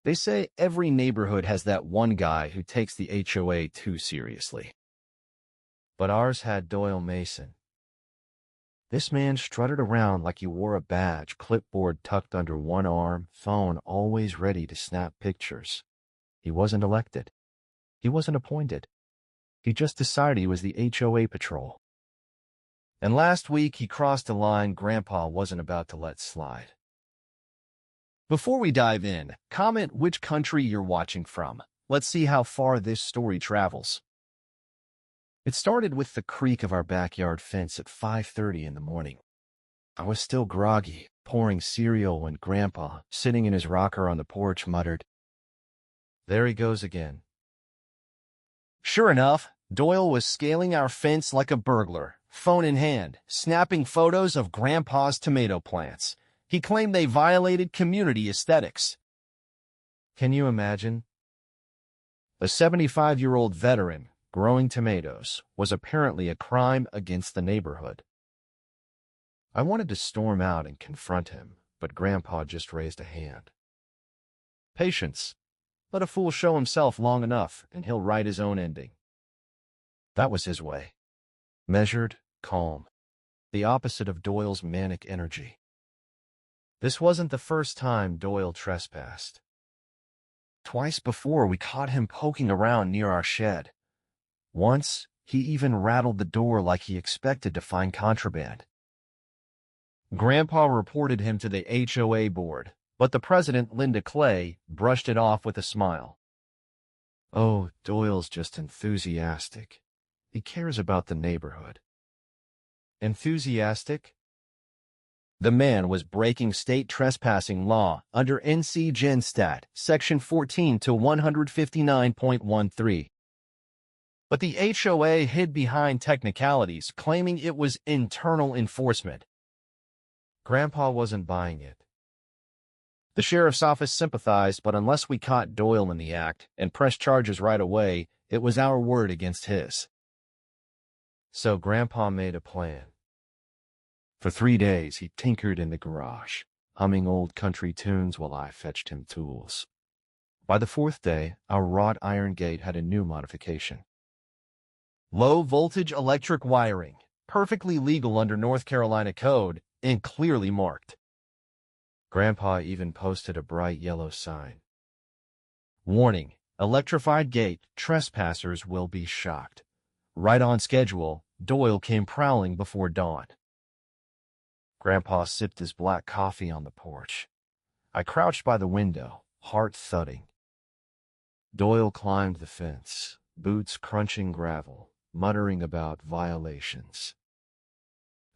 They say every neighborhood has that one guy who takes the HOA too seriously. But ours had Doyle Mason. This man strutted around like he wore a badge, clipboard tucked under one arm, phone always ready to snap pictures. He wasn't elected. He wasn't appointed. He just decided he was the HOA patrol. And last week he crossed a line Grandpa wasn't about to let slide. Before we dive in, comment which country you're watching from. Let's see how far this story travels. It started with the creak of our backyard fence at 5:30 in the morning. I was still groggy, pouring cereal when Grandpa, sitting in his rocker on the porch, muttered, "There he goes again." Sure enough, Doyle was scaling our fence like a burglar, phone in hand, snapping photos of Grandpa's tomato plants. He claimed they violated community aesthetics. Can you imagine? A 75-year-old veteran growing tomatoes was apparently a crime against the neighborhood. I wanted to storm out and confront him, but Grandpa just raised a hand. Patience. Let a fool show himself long enough, and he'll write his own ending. That was his way. Measured, calm. The opposite of Doyle's manic energy. This wasn't the first time Doyle trespassed. Twice before, we caught him poking around near our shed. Once, he even rattled the door like he expected to find contraband. Grandpa reported him to the HOA board, but the president, Linda Clay, brushed it off with a smile. Oh, Doyle's just enthusiastic. He cares about the neighborhood. Enthusiastic? The man was breaking state trespassing law under NC Gen Stat, Section 14 to 159.13. But the HOA hid behind technicalities, claiming it was internal enforcement. Grandpa wasn't buying it. The sheriff's office sympathized, but unless we caught Doyle in the act and pressed charges right away, it was our word against his. So Grandpa made a plan. For 3 days, he tinkered in the garage, humming old country tunes while I fetched him tools. By the 4th day, our wrought iron gate had a new modification. Low-voltage electric wiring, perfectly legal under North Carolina code, and clearly marked. Grandpa even posted a bright yellow sign. Warning, electrified gate, trespassers will be shocked. Right on schedule, Doyle came prowling before dawn. Grandpa sipped his black coffee on the porch. I crouched by the window, heart thudding. Doyle climbed the fence, boots crunching gravel, muttering about violations.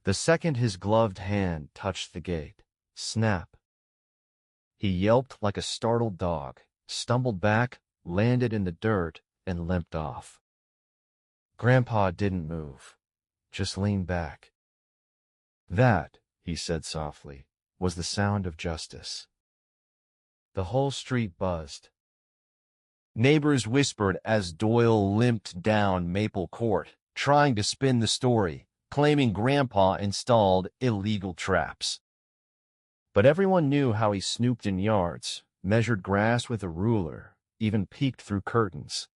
The second his gloved hand touched the gate, snap. He yelped like a startled dog, stumbled back, landed in the dirt, and limped off. Grandpa didn't move, just leaned back. That, he said softly, was the sound of justice. The whole street buzzed. Neighbors whispered as Doyle limped down Maple Court, trying to spin the story, claiming Grandpa installed illegal traps. But everyone knew how he snooped in yards, measured grass with a ruler, even peeked through curtains.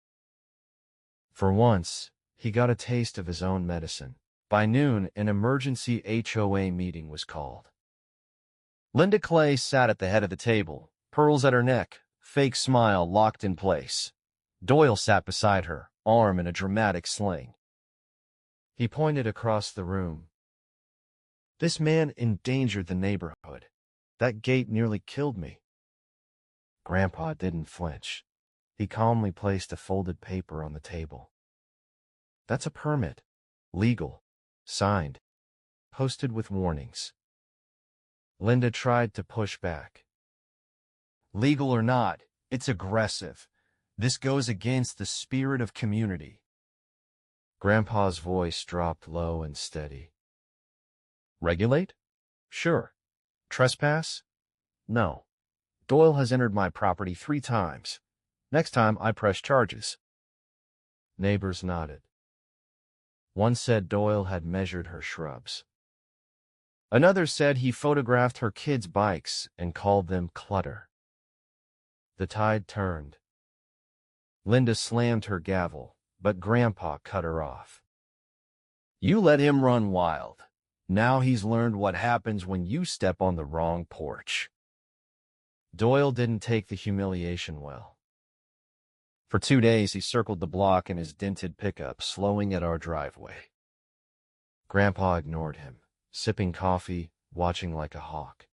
For once, he got a taste of his own medicine. By noon, an emergency HOA meeting was called. Linda Clay sat at the head of the table, pearls at her neck, fake smile locked in place. Doyle sat beside her, arm in a dramatic sling. He pointed across the room. This man endangered the neighborhood. That gate nearly killed me. Grandpa didn't flinch. He calmly placed a folded paper on the table. That's a permit. Legal. Signed. Posted with warnings. Linda tried to push back. Legal or not, it's aggressive. This goes against the spirit of community. Grandpa's voice dropped low and steady. Regulate? Sure. Trespass? No. Doyle has entered my property 3 times. Next time, I press charges. Neighbors nodded. One said Doyle had measured her shrubs. Another said he photographed her kids' bikes and called them clutter. The tide turned. Linda slammed her gavel, but Grandpa cut her off. You let him run wild. Now he's learned what happens when you step on the wrong porch. Doyle didn't take the humiliation well. For 2 days, he circled the block in his dented pickup, slowing at our driveway. Grandpa ignored him, sipping coffee, watching like a hawk.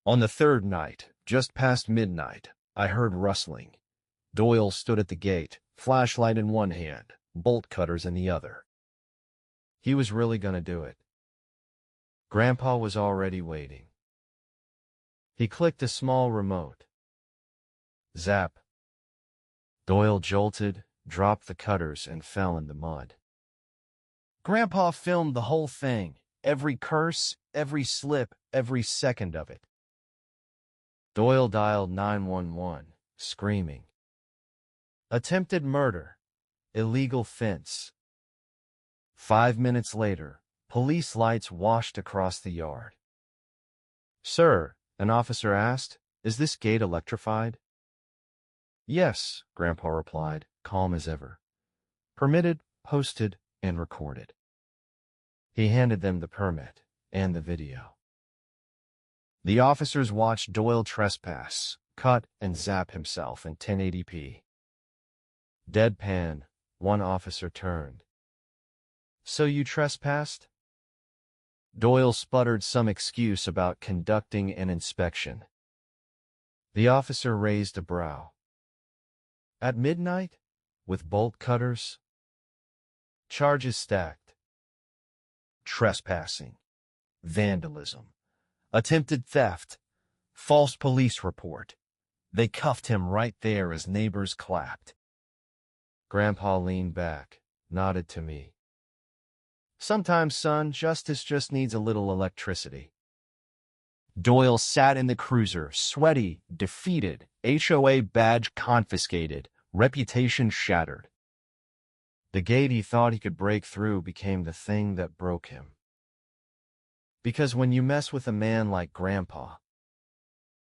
On the third night, just past midnight, I heard rustling. Doyle stood at the gate, flashlight in one hand, bolt cutters in the other. He was really going to do it. Grandpa was already waiting. He clicked a small remote. Zap. Doyle jolted, dropped the cutters, and fell in the mud. Grandpa filmed the whole thing, every curse, every slip, every second of it. Doyle dialed 911, screaming. Attempted murder. Illegal fence. 5 minutes later, police lights washed across the yard. Sir, an officer asked, is this gate electrified? Yes, Grandpa replied, calm as ever. Permitted, posted, and recorded. He handed them the permit and the video. The officers watched Doyle trespass, cut, and zap himself in 1080p. Deadpan, one officer turned. So you trespassed? Doyle sputtered some excuse about conducting an inspection. The officer raised a brow. At midnight? With bolt cutters? Charges stacked. Trespassing. Vandalism. Attempted theft. False police report. They cuffed him right there as neighbors clapped. Grandpa leaned back, nodded to me. Sometimes, son, justice just needs a little electricity. Doyle sat in the cruiser, sweaty, defeated, HOA badge confiscated, reputation shattered. The gate he thought he could break through became the thing that broke him. Because when you mess with a man like Grandpa,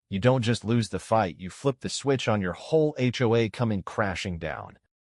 you don't just lose the fight, you flip the switch on your whole HOA coming crashing down.